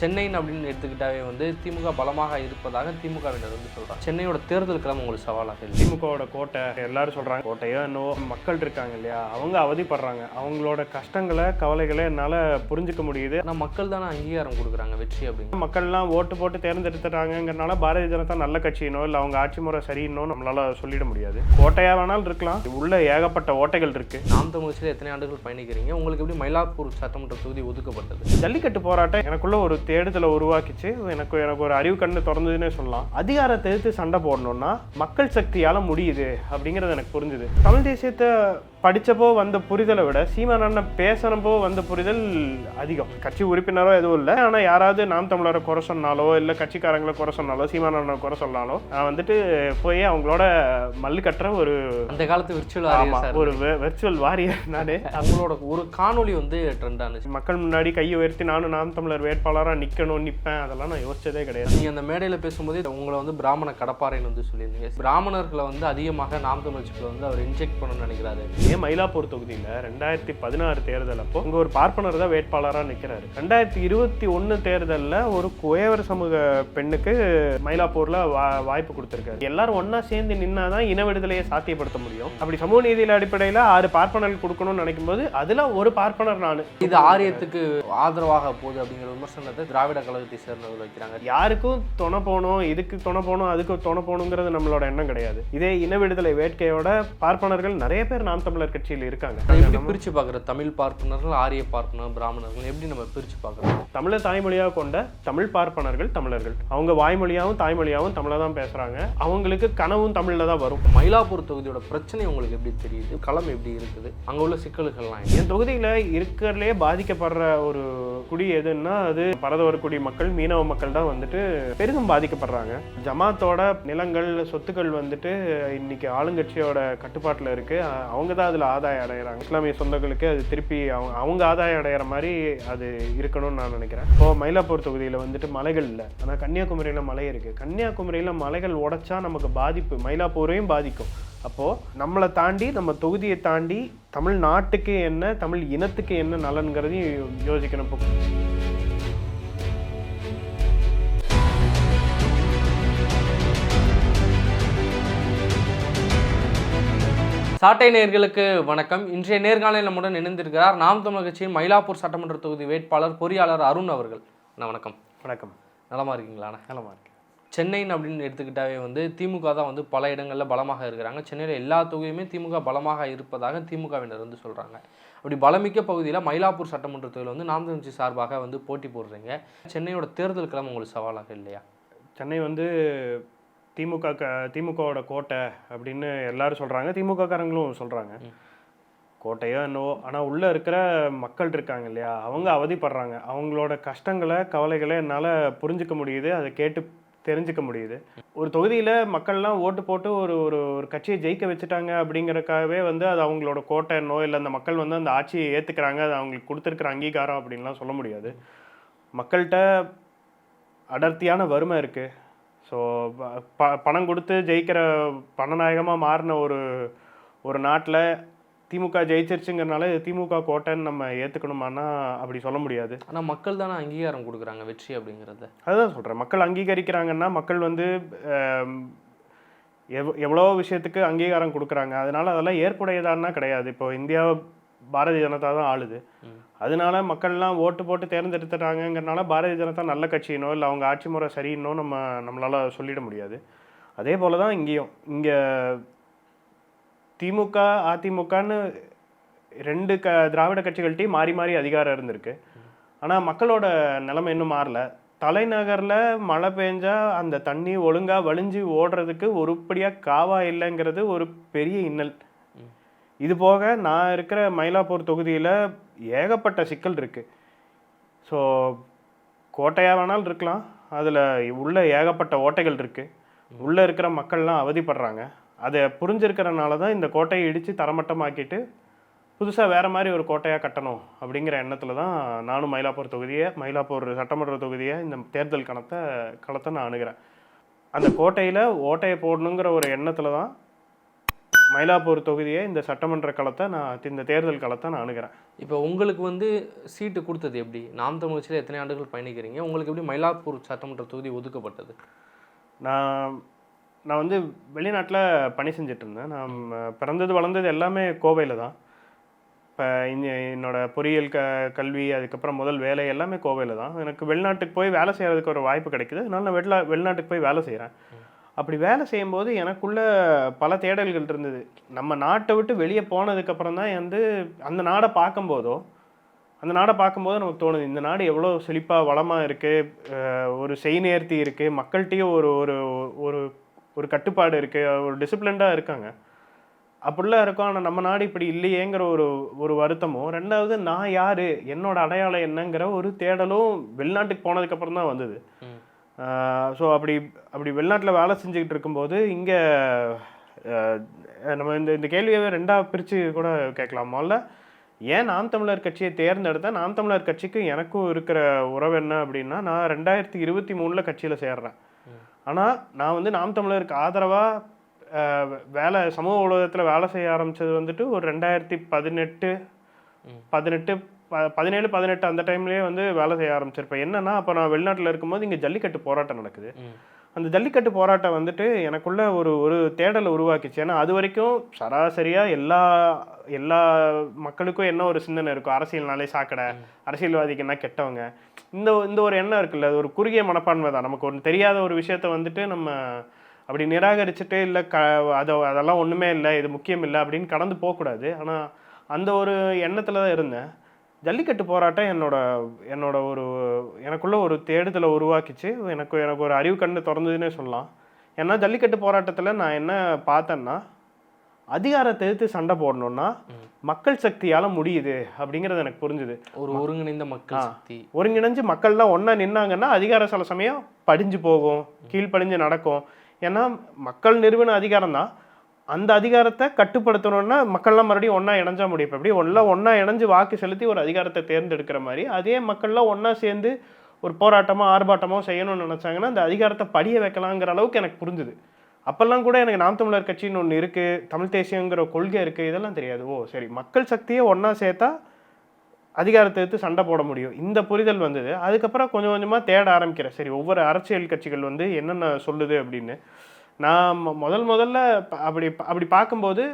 சென்னைன்னு அப்படின்னு எடுத்துக்கிட்டாவே வந்து திமுக பலமாக இருப்பதாக திமுகவினர் வந்து சொல்றாங்க. சென்னையோட தேர்தல் கிளம்ப உங்களுக்கு சவாலாக இருக்கு. திமுகவோட கோட்டை எல்லாரும் சொல்றாங்க, கோட்டையோ என்னவோ மக்கள் இருக்காங்க இல்லையா, அவங்க அவதிப்படுறாங்க. அவங்களோட கஷ்டங்களை கவலைகளை என்னால் புரிஞ்சுக்க முடியுது. ஆனால் மக்கள் தானே அங்கீகாரம் கொடுக்குறாங்க வெற்றி அப்படின்னு. மக்கள்லாம் ஓட்டு போட்டு தேர்ந்தெடுத்துட்டாங்கிறனால பாரதிய ஜனதா நல்ல கட்சியினோ இல்லை அவங்க ஆட்சி முறை சரியினோ நம்மளால சொல்லிட முடியாது. கோட்டையா வேணாலும் இருக்கலாம், உள்ள ஏகப்பட்ட ஓட்டைகள் இருக்கு. நாம் தமிழ் எத்தனை ஆண்டுகள் பயணிக்கிறீங்க, உங்களுக்கு எப்படி மயிலாப்பூர் சட்டமன்ற தொகுதி ஒதுக்கப்பட்டது? ஜல்லிக்கட்டு போராட்டம் எனக்குள்ள ஒரு தேடுதலை உருவாக்கிச்சு. எனக்கு ஒரு அறிவு கண்ணு திறந்ததுன்னே சொல்லலாம். அதிகாரத்தை எதிர்த்து சண்டை போடணும்னா மக்கள் சக்தியால முடியுது அப்படிங்கிறது எனக்கு புரிஞ்சுது. தமிழ் தேசியத்தை படித்தப்போ வந்த புரிதலை விட சீமானண்ண பேசுகிறப்போ வந்த புரிதல் அதிகம். கட்சி உறுப்பினரோ எதுவும் இல்லை, ஆனால் யாராவது நாம் தமிழரை குறை சொன்னாலோ இல்லை கட்சிக்காரங்களை குறை சொன்னாலோ சீமானண்ணனை குறை சொன்னாலோ நான் வந்துட்டு போய் அவங்களோட மல்லு கட்டுற ஒரு அந்த காலத்து விர்ச்சுவல் ஒரு விர்ச்சுவல் வாரியர் நானே. அவங்களோட ஒரு காணொலி வந்து ட்ரெண்ட் ஆனிச்சு. மக்கள் முன்னாடி கையை உயர்த்தி நானும் நாம் தமிழர் வேட்பாளராக நிற்பேன், அதெல்லாம் நான் யோசிச்சதே கிடையாது. நீங்கள் அந்த மேடையில் பேசும்போதே உங்களை வந்து பிராமண கடப்பாறைன்னு வந்து சொல்லியிருந்தீங்க. பிராமணர்களை வந்து அதிகமாக நாம் தமிழ் வந்து அவர் இன்ஜெக்ட் பண்ணணும்னு நினைக்கிறாரு. மயிலாப்பூர் தொகுதியில் 2016 தேர்தல் அப்போ இங்கே ஒரு பார்ப்பனர் தான் வேட்பாளராக நிற்கிறாரு. 2021 தேர்தலில் ஒரு குயவர் சமூக பெண்ணுக்கு மயிலாப்பூரில் வாய்ப்பு கொடுத்துருக்காரு. எல்லாரும் ஒன்றா சேர்ந்து நின்னாதான் இன விடுதலையை சாத்தியப்படுத்த முடியும். அப்படி சமூக நீதியில் அடிப்படையில் 6 பார்ப்பனர்கள் கொடுக்கணும்னு நினைக்கும் போது அதில் ஒரு பார்ப்பனர் நான். இது ஆரியத்துக்கு ஆதரவாக போகுது அப்படிங்கிற விமர்சனத்தை திராவிட கழகத்தை சேர்ந்தவர்கள் வைக்கிறாங்க. யாருக்கும் துணை போகணும், இதுக்கு துணை போகணும், அதுக்கு துணை போகணுங்கிறது நம்மளோட எண்ணம் கிடையாது. இதே இன விடுதலை வேட்கையோட பார்ப்பனர்கள் நிறைய பேர் நாம் தமிழர் கட்சியில் இருக்காங்க. எப்படி பிரிச்சு பார்க்குற தமிழ் பார்ப்பனர்கள், ஆரிய பார்ப்பனர், பிராமணர்கள் எப்படி நம்ம பிரிச்சு பார்க்குறோம்? தமிழை தாய்மொழியாக கொண்ட தமிழ் பார்ப்பனர்கள் தமிழர்கள். அவங்க வாய்மொழியாகவும் தாய்மொழியாகவும் தமிழை தான் பேசுறாங்க. அவங்களுக்கு கனவும் தமிழ்ல தான் வரும். மயிலாப்பூர் தொகுதியோட பிரச்சனை உங்களுக்கு எப்படி தெரியுது? களம் எப்படி இருக்குது? அங்க உள்ள சிக்கல்கள்லாம் என் தொகுதியில இருக்கிறதுலே பாதிக்கப்படுற ஒரு குடி எதுன்னா அது பரதவர் குடி மக்கள், மீனவ மக்கள் தான் வந்துட்டு பெரிதும் பாதிக்கப்படுறாங்க. ஜமாத்தோட நிலங்கள் சொத்துக்கள் வந்துட்டு இன்னைக்கு ஆளுங்கட்சியோட கட்டுப்பாட்டில் இருக்கு. அவங்க தான் அதில் ஆதாயம் அடைகிறாங்க. இஸ்லாமிய சொந்தங்களுக்கு அது திருப்பி அவங்க ஆதாயம் அடைகிற மாதிரி அது இருக்கணும்னு நான் நினைக்கிறேன். இப்போ மயிலாப்பூர் தொகுதியில் வந்துட்டு மலைகள் இல்லை, ஆனால் கன்னியாகுமரியில் மலை இருக்குது. கன்னியாகுமரியில் மலைகள் உடைச்சா நமக்கு பாதிப்பு மயிலாப்பூரையும் பாதிக்கும். அப்போது நம்மளை தாண்டி, நம்ம தொகுதியை தாண்டி தமிழ்நாட்டுக்கு என்ன, தமிழ் இனத்துக்கு என்ன நலன்கிறதையும் யோசிக்கணும். இப்போ சாட்டை நேயர்களுக்கு வணக்கம். இன்றைய நேர்காணலில் நம்முடன் இணைந்திருக்கிறார் நாம் தமிழர் கட்சியின் மயிலாப்பூர் சட்டமன்ற தொகுதி வேட்பாளர் பொறியாளர் அருண் அவர்கள். வணக்கம். வணக்கம். நலமா இருக்கீங்களாண்ணா? நலமா இருக்கு. சென்னைன்னு அப்படின்னு எடுத்துக்கிட்டாவே வந்து திமுக தான் வந்து பல இடங்களில் பலமாக இருக்கிறாங்க. சென்னையில் எல்லா தொகுதியுமே திமுக பலமாக இருப்பதாக திமுகவினர் வந்து சொல்கிறாங்க. அப்படி பலமிக்க பகுதியில் மயிலாப்பூர் சட்டமன்ற தொகுதியில் வந்து நாம் தமிழர் கட்சி சார்பாக வந்து போட்டி போடுறீங்க. சென்னையோட தேர்தல் கிளம்ப உங்களுக்கு சவாலாக இல்லையா? சென்னை வந்து திமுகவோட கோட்டை அப்படின்னு எல்லாரும் சொல்கிறாங்க, திமுககாரங்களும் சொல்கிறாங்க. கோட்டையோ என்னவோ, ஆனால் உள்ளே இருக்கிற மக்கள் இருக்காங்க இல்லையா, அவங்க அவதிப்படுறாங்க. அவங்களோட கஷ்டங்களை கவலைகளை என்னால் புரிஞ்சிக்க முடியுது, அதை கேட்டு தெரிஞ்சுக்க முடியுது. ஒரு தொகுதியில் மக்கள்லாம் ஓட்டு போட்டு ஒரு ஒரு ஒரு கட்சியை ஜெயிக்க வச்சுட்டாங்க அப்படிங்கிறக்காகவே வந்து அது அவங்களோட கோட்டை என்னோ இல்லை அந்த மக்கள் வந்து அந்த ஆட்சியை ஏற்றுக்கிறாங்க, அது அவங்களுக்கு கொடுத்துருக்குற அங்கீகாரம் அப்படின்லாம் சொல்ல முடியாது. மக்கள்கிட்ட அடர்த்தியான வறுமை இருக்குது. ஸோ பணம் கொடுத்து ஜெயிக்கிற பணநாயகமாக மாறின ஒரு நாட்டில் திமுக ஜெயிச்சிருச்சுங்கிறனால திமுக கோட்டைன்னு நம்ம ஏற்றுக்கணுமானா அப்படி சொல்ல முடியாது. ஆனால் மக்கள் தானே அங்கீகாரம் கொடுக்குறாங்க வெற்றி அப்படிங்கிறத. அதுதான் சொல்கிறேன். மக்கள் அங்கீகரிக்கிறாங்கன்னா மக்கள் வந்து எவ்வளோ விஷயத்துக்கு அங்கீகாரம் கொடுக்குறாங்க. அதனால அதெல்லாம் ஏற்புடையதான்னா கிடையாது. இப்போ இந்தியாவை பாரதிய ஜனதா தான் ஆளுது. அதனால மக்கள்லாம் ஓட்டு போட்டு தேர்ந்தெடுத்துட்டாங்கிறனால பாரதிய ஜனதா நல்ல கட்சியினோ இல்லை அவங்க ஆட்சி முறை சரியினோ நம்மளால சொல்லிட முடியாது. அதே போல தான் இங்கேயும். இங்கே திமுக அதிமுகன்னு 2 திராவிட கட்சிகள்கிட்டையும் மாறி மாறி அதிகாரம் இருந்திருக்கு. ஆனால் மக்களோட நிலைமை இன்னும் மாறல. தலைநகரில் மழை பெஞ்சா அந்த தண்ணி ஒழுங்காக வழிஞ்சு ஓடுறதுக்கு உருப்படியாக காவா இல்லைங்கிறது ஒரு பெரிய இன்னல். இது போக நான் இருக்கிற மயிலாப்பூர் தொகுதியில் ஏகப்பட்ட சிக்கல் இருக்குது. ஸோ கோட்டையாக வேணாலும் இருக்கலாம், அதில் உள்ள ஏகப்பட்ட ஓட்டைகள் இருக்குது. உள்ளே இருக்கிற மக்கள்லாம் அவதிப்படுறாங்க. அதை புரிஞ்சிருக்கிறனால தான் இந்த கோட்டையை இடித்து தரமட்டமாக்கிட்டு புதுசாக வேறு மாதிரி ஒரு கோட்டையாக கட்டணும் அப்படிங்கிற எண்ணத்தில் தான் நானும் மயிலாப்பூர் சட்டமன்ற தொகுதியை இந்த தேர்தல் களத்தை நான் அணுகிறேன். அந்த கோட்டையில் ஓட்டையை போடணுங்கிற ஒரு எண்ணத்தில் தான் மயிலாப்பூர் தொகுதியை இந்த சட்டமன்ற களத்தை இந்த தேர்தல் களத்தை நான் அணுகிறேன். இப்போ உங்களுக்கு வந்து சீட்டு கொடுத்தது எப்படி? நாம் தமிழ் கட்சியில் எத்தனை ஆண்டுகள் பயணிக்கிறீங்க, உங்களுக்கு எப்படி மயிலாப்பூர் சட்டமன்ற தொகுதி ஒதுக்கப்பட்டது? நான் நான் வந்து வெளிநாட்டில் பணி செஞ்சுட்டு இருந்தேன். நான் பிறந்தது வளர்ந்தது எல்லாமே கோவையில் தான். இப்போ என்னோட பொறியியல் கல்வி, அதுக்கப்புறம் முதல் வேலை எல்லாமே கோவையில் தான். எனக்கு வெளிநாட்டுக்கு போய் வேலை செய்கிறதுக்கு ஒரு வாய்ப்பு கிடைக்குது. அதனால நான் வெளிநாட்டுக்கு போய் வேலை செய்கிறேன். அப்படி வேலை செய்யும்போது எனக்குள்ள பல தேடல்கள் இருந்தது. நம்ம நாட்டை விட்டு வெளியே போனதுக்கப்புறம் தான் வந்து அந்த நாடை பார்க்கும்போதோ நமக்கு தோணுது, இந்த நாடு எவ்வளோ செழிப்பாக வளமாக இருக்குது, ஒரு செய்நேர்த்தி இருக்குது, மக்கள்கிட்டையும் ஒரு ஒரு ஒரு ஒரு கட்டுப்பாடு இருக்குது, ஒரு டிசிப்ளின்டாக இருக்காங்க, அப்படிலாம் இருக்கும். ஆனால் நம்ம நாடு இப்படி இல்லையேங்கிற ஒரு ஒரு வருத்தமும், ரெண்டாவது நான் யார், என்னோட அடையாளம் என்னங்கிற ஒரு தேடலும் வெளிநாட்டுக்கு போனதுக்கப்புறம் தான் வந்தது. ஸோ அப்படி வெளிநாட்டில் வேலை செஞ்சுக்கிட்டு இருக்கும்போது இங்கே நம்ம இந்த கேள்வியை ரெண்டாக பிரித்து கூட கேட்கலாம். முதல்ல ஏன் நாம் தமிழர் கட்சியை தேர்ந்தெடுத்தேன், நாம் தமிழர் கட்சிக்கு எனக்கும் இருக்கிற உறவு என்ன அப்படின்னா, நான் 2023 கட்சியில் சேர்றேன். ஆனால் நான் வந்து நாம் தமிழருக்கு ஆதரவாக சமூக ஊடகத்தில் வேலை செய்ய ஆரம்பித்தது வந்துட்டு ஒரு 2017 18 அந்த டைம்லேயே வந்து வேலை செய்ய ஆரம்பிச்சிருப்பேன். என்னன்னா, அப்போ நான் வெளிநாட்டில் இருக்கும்போது இங்கே ஜல்லிக்கட்டு போராட்டம் நடக்குது. அந்த ஜல்லிக்கட்டு போராட்டம் வந்துட்டு எனக்குள்ள ஒரு தேடலை உருவாக்கிச்சு. ஏன்னா அது வரைக்கும் சராசரியாக எல்லா மக்களுக்கும் என்ன ஒரு சிந்தனை இருக்கும், அரசியல்னாலே சாக்கடை, அரசியல்வாதிக்கு என்ன கெட்டவங்க, இந்த ஒரு எண்ணம் இருக்குல்ல, அது ஒரு குறுகிய மனப்பான்மை தான். நமக்கு ஒரு தெரியாத ஒரு விஷயத்த வந்துட்டு நம்ம அப்படி நிராகரிச்சுட்டு இல்லை அதெல்லாம் ஒன்றுமே இல்லை, இது முக்கியம் இல்லை அப்படின்னு கடந்து போகக்கூடாது. ஆனால் அந்த ஒரு எண்ணத்தில் தான் இருந்தேன். ஜல்லிக்கட்டு போராட்டம் என்னோட எனக்குள்ள ஒரு தேடுதலை உருவாக்கிச்சு. எனக்கு ஒரு அறிவு கண்ணு திறந்ததுன்னே சொல்லலாம். ஏன்னா ஜல்லிக்கட்டு போராட்டத்தில் நான் என்ன பார்த்தேன்னா, அதிகாரத்தை எதிர்த்து சண்டை போடணும்னா மக்கள் சக்தியால் முடியுது அப்படிங்கிறது எனக்கு புரிஞ்சுது. ஒரு ஒருங்கிணைந்த மக்கள் சக்தி, ஒருங்கிணைஞ்சு மக்கள்லாம் ஒன்றா நின்னாங்கன்னா அதிகாரம் சில சமயம் படிஞ்சு போகும், கீழ்ப்படிஞ்சு நடக்கும். ஏன்னா மக்கள் நிறுவன அதிகாரம் தான். அந்த அதிகாரத்தை கட்டுப்படுத்தணும்னா மக்கள்லாம் மறுபடியும் ஒன்றா இணைஞ்சா முடியும். இப்போ எப்படி ஒன்றா இணைஞ்சு வாக்கு செலுத்தி ஒரு அதிகாரத்தை தேர்ந்தெடுக்கிற மாதிரி, அதே மக்கள்லாம் ஒன்றா சேர்ந்து ஒரு போராட்டமோ ஆர்ப்பாட்டமோ செய்யணும்னு நினச்சாங்கன்னா அந்த அதிகாரத்தை படிய வைக்கலாங்கிற அளவுக்கு எனக்கு புரிஞ்சுது. அப்போல்லாம் கூட எனக்கு நாம் தமிழர் கட்சின்னு ஒன்று இருக்குது, தமிழ் தேசியங்கிற கொள்கை இருக்குது, இதெல்லாம் தெரியாது. ஓ சரி, மக்கள் சக்தியை ஒன்றா சேர்த்தா அதிகாரத்தை எடுத்து சண்டை போட முடியும், இந்த புரிதல் வந்தது. அதுக்கப்புறம் கொஞ்சம் கொஞ்சமாக தேட ஆரம்பிக்கிறேன். சரி, ஒவ்வொரு அரசியல் கட்சிகள் வந்து என்னென்ன சொல்லுது அப்படின்னு. நான் முதல்ல அப்படி பார்க்கும்போது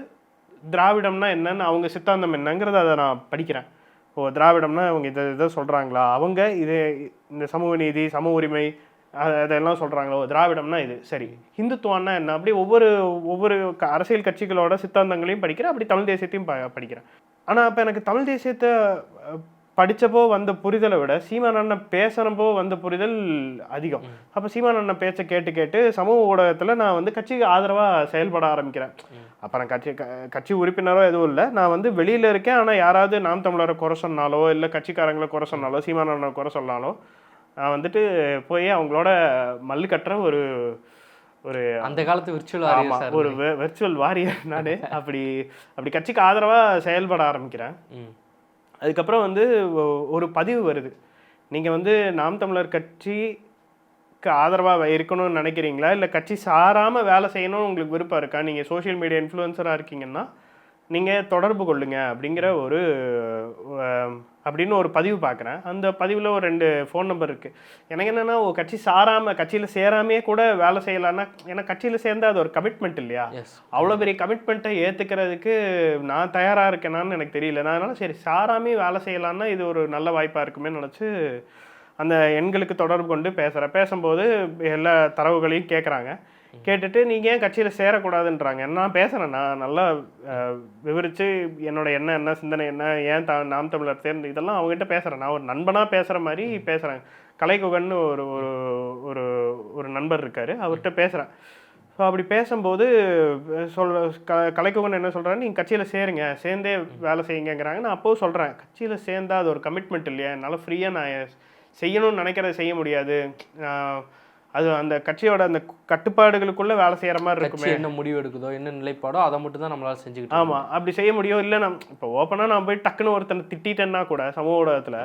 திராவிடம்னா என்னன்னு, அவங்க சித்தாந்தம் என்னங்கிறத அதை நான் படிக்கிறேன். ஓ, திராவிடம்னா அவங்க இதை சொல்கிறாங்களா, அவங்க இந்த சமூக நீதி, சமூக உரிமை அதெல்லாம் சொல்கிறாங்களோ, திராவிடம்னா இது சரி. ஹிந்துத்துவான்னா என்ன, அப்படி ஒவ்வொரு அரசியல் கட்சிகளோட சித்தாந்தங்களையும் படிக்கிறேன். அப்படி தமிழ் தேசியத்தையும் படிக்கிறேன். ஆனால் அப்போ எனக்கு தமிழ் தேசியத்தை படித்தப்போ வந்த புரிதலை விட சீமான் அண்ணன் பேசுகிறப்போ வந்த புரிதல் அதிகம். அப்போ சீமான் அண்ணன் பேச்சை கேட்டு சமூக ஊடகத்தில் நான் வந்து கட்சிக்கு ஆதரவாக செயல்பட ஆரம்பிக்கிறேன். அப்போ நான் கட்சி உறுப்பினரோ எதுவும் இல்லை, நான் வந்து வெளியில் இருக்கேன். ஆனால் யாராவது நாம் தமிழரை குறை சொன்னாலோ இல்லை கட்சிக்காரங்களை குறை சொன்னாலோ சீமான் அண்ணனை குறை சொன்னாலோ நான் வந்துட்டு போய் அவங்களோட மல்லு கட்டுற ஒரு அந்த காலத்து வெர்ச்சுவல் வாரியர் நான். அப்படி கட்சிக்கு ஆதரவாக செயல்பட ஆரம்பிக்கிறேன். அதுக்கப்புறம் வந்து ஒரு பதிவு வருது, நீங்கள் வந்து நாம் தமிழர் கட்சிக்கு ஆதரவாக இருக்கணும்னு நினைக்கிறீங்களா, இல்லை கட்சி சாராமல் வேலை செய்யணும்னு உங்களுக்கு விருப்பம் இருக்கா, நீங்கள் சோஷியல் மீடியா இன்ஃப்ளூயன்சராக இருக்கீங்கன்னா நீங்கள் தொடர்பு கொள்ளுங்க அப்படிங்கிற அப்படின்னு ஒரு பதிவு பார்க்குறேன். அந்த பதிவில் ஒரு 2 ஃபோன் நம்பர் இருக்குது. எனக்கு என்னென்னா, கட்சி கட்சியில் சேராமையே கூட வேலை செய்யலான்னா, ஏன்னா கட்சியில் சேர்ந்தால் அது ஒரு கமிட்மெண்ட் இல்லையா, அவ்வளோ பெரிய கமிட்மெண்ட்டை ஏற்றுக்கிறதுக்கு நான் தயாராக இருக்கேனான்னு எனக்கு தெரியல. நான் அதனால் சரி சாராமே வேலை செய்யலான்னா இது ஒரு நல்ல வாய்ப்பாக இருக்குமே நினச்சி அந்த எண்களுக்கு தொடர்பு கொண்டு பேசும்போது எல்லா தரவுகளையும் கேட்குறாங்க. கேட்டுட்டு நீங்கள் ஏன் கட்சியில் சேரக்கூடாதுன்றாங்க. நான் பேசுகிறேன், நான் நல்லா விவரித்து என்னோட என்ன சிந்தனை என்ன, ஏன் நாம் தமிழர் தேர்ந்து இதெல்லாம் அவங்ககிட்ட பேசுகிறேன். நான் ஒரு நண்பனாக பேசுகிற மாதிரி பேசுகிறேன். கலைக்குகன்னு ஒரு நண்பர் இருக்கார், அவர்கிட்ட பேசுகிறேன். ஸோ அப்படி பேசும்போது கலைக்குகன் என்ன சொல்கிறாரு, நீங்கள் கட்சியில் சேருங்க, சேர்ந்தே வேலை செய்யுங்கிறாங்க. நான் அப்போது சொல்கிறேன், கட்சியில் சேர்ந்தால் அது ஒரு கமிட்மெண்ட் இல்லையா, என்னால் ஃப்ரீயாக நான் செய்யணும்னு நினைக்கிறத செய்ய முடியாது, அது அந்த கட்சியோட அந்த கட்டுப்பாடுகளுக்குள்ள வேலை செய்யற மாதிரி இருக்குமே, என்ன முடிவு எடுக்குதோ என்ன நிலைப்பாடோ அதை மட்டும் தான் நம்மளால செஞ்சுக்கிட்டு. ஆமாம், அப்படி செய்ய முடியும். இல்லை நான் இப்போ ஓப்பனாக நான் போய் டக்குன்னு ஒருத்தனை திட்டேன்னா கூட சமூக ஊடகத்தில்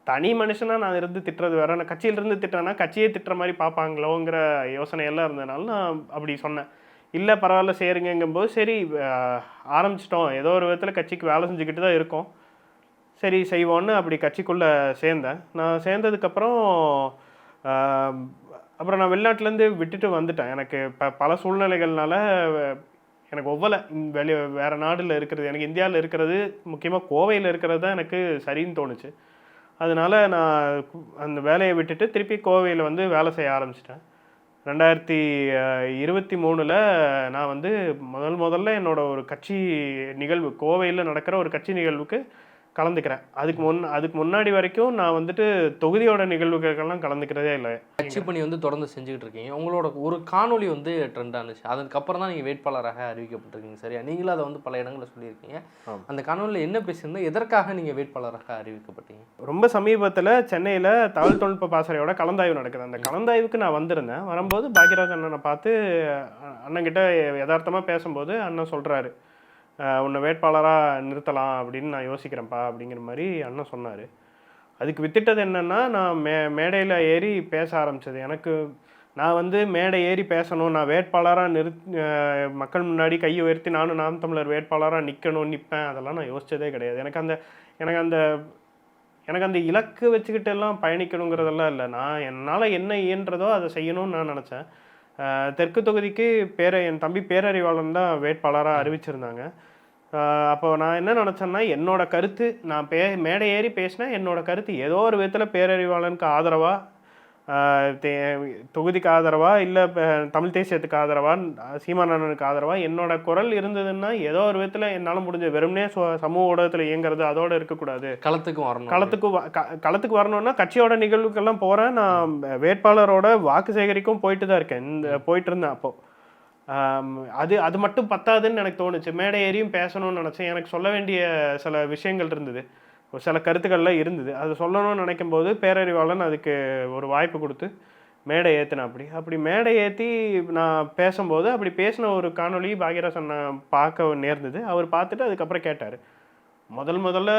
தனி மனுஷனா நான் இருந்து திட்டுறது வேற, நான் கட்சியிலிருந்து திட்டேன்னா கட்சியே திட்டுற மாதிரி பார்ப்பாங்களோங்கிற யோசனையெல்லாம் இருந்ததுனால நான் அப்படி சொன்னேன். இல்லை பரவாயில்ல சேருங்கும்போது சரி ஆரம்பிச்சிட்டோம், ஏதோ ஒரு விதத்தில் கட்சிக்கு வேலை செஞ்சுக்கிட்டு தான் இருக்கோம், சரி செய்வோன்னு அப்படி கட்சிக்குள்ளே சேர்ந்தேன். நான் சேர்ந்ததுக்கப்புறம் அப்புறம் நான் வெளிநாட்டிலேருந்து விட்டுட்டு வந்துட்டேன். எனக்கு பல சூழ்நிலைகள்னால எனக்கு ஒவ்வொல வேறு நாடில் இருக்கிறது, எனக்கு இந்தியாவில் இருக்கிறது முக்கியமாக கோவையில் இருக்கிறது தான் எனக்கு சரின்னு தோணுச்சு. அதனால நான் அந்த வேலையை விட்டுட்டு திருப்பி கோவையில் வந்து வேலை செய்ய ஆரம்பிச்சிட்டேன். 2023 நான் வந்து முதல்ல என்னோட ஒரு கட்சி நிகழ்வு, கோவையில் நடக்கிற ஒரு கட்சி நிகழ்வுக்கு கலந்துக்கிறேன். அதுக்கு முன்னாடி வரைக்கும் நான் வந்துட்டு தொகுதியோட நிகழ்வுகளுக்கெல்லாம் கலந்துக்கிறதே இல்லை. கட்சி பணி வந்து தொடர்ந்து செஞ்சுக்கிட்டு இருக்கீங்க. உங்களோட ஒரு காணொலி வந்து ட்ரெண்ட் ஆனிச்சு. அதுக்கப்புறம் தான் நீங்கள் வேட்பாளராக அறிவிக்கப்பட்டிருக்கீங்க, சரியா? நீங்களும் அதை வந்து பல இடங்களில் சொல்லியிருக்கீங்க. அந்த காணொலியில் என்ன பேசியிருந்தோம், எதற்காக நீங்கள் வேட்பாளராக அறிவிக்கப்பட்டீங்க? ரொம்ப சமீபத்தில் சென்னையில் தகவல் தொழில்நுட்ப பாசறையோட கலந்தாய்வு நடக்குது. அந்த கலந்தாய்வுக்கு நான் வந்திருந்தேன். வரும்போது பாக்யராஜ் அண்ணனை பார்த்து அண்ணன்கிட்ட யதார்த்தமாக பேசும்போது அண்ணன் சொல்கிறாரு, உன்னை வேட்பாளராக நிறுத்தலாம் அப்படின்னு நான் யோசிக்கிறேன்ப்பா அப்படிங்கிற மாதிரி அண்ணன் சொன்னார். அதுக்கு வித்திட்டது என்னென்னா, நான் மேடையில் ஏறி பேச ஆரம்பித்தது. நான் வந்து மேடை ஏறி பேசணும், நான் வேட்பாளராக மக்கள் முன்னாடி கையை உயர்த்தி நானும் நாம் தமிழர் வேட்பாளராக நிற்பேன், அதெல்லாம் நான் யோசித்ததே கிடையாது. எனக்கு அந்த இலக்கு வச்சுக்கிட்டு எல்லாம் பயணிக்கணுங்கிறதெல்லாம் இல்லை. என்னால் என்ன இயன்றதோ அதை செய்யணும்னு நான் நினச்சேன். தெற்கு தொகுதிக்கு என் தம்பி பேரறிவாளன் தான் வேட்பாளராக அறிவிச்சிருந்தாங்க. அப்போ நான் என்ன நினச்சேன்னா, என்னோட கருத்து, நான் மேடை ஏறி பேசினா என்னோட கருத்து ஏதோ ஒரு விதத்தில் பேரறிவாளனுக்கு ஆதரவாக, தொகுதிக்கு ஆதரவாக, இல்லை தமிழ் தேசியத்துக்கு ஆதரவாக, சீமானனுக்கு ஆதரவாக என்னோட குரல் இருந்ததுன்னா ஏதோ ஒரு விதத்தில் என்னால் முடிஞ்ச, வெறுமனே சமூக ஊடகத்தில் இயங்குறது அதோடு இருக்கக்கூடாது, களத்துக்கு வரணும்னா கட்சியோட நிகழ்வுக்கெல்லாம் போகிறேன். நான் வேட்பாளரோட வாக்கு சேகரிக்கும் போயிட்டு தான் இருக்கேன், போயிட்டு இருந்தேன். அப்போது அது மட்டும் பத்தாதுன்னு எனக்கு தோணுச்சு. மேடை ஏறியும் பேசணும்னு நினச்சேன். எனக்கு சொல்ல வேண்டிய சில விஷயங்கள் இருந்தது, ஒரு சில கருத்துக்கள்லாம் இருந்தது. அது சொல்லணும்னு நினைக்கும் போது பேரறிவாளன் அதுக்கு ஒரு வாய்ப்பு கொடுத்து மேடை ஏற்றினேன். அப்படி மேடை ஏற்றி நான் பேசும்போது அப்படி பேசின ஒரு காணொலி பாக்யராஜ் அண்ணன் பார்க்க நேர்ந்தது. அவர் பார்த்துட்டு அதுக்கப்புறம் கேட்டார். முதல்ல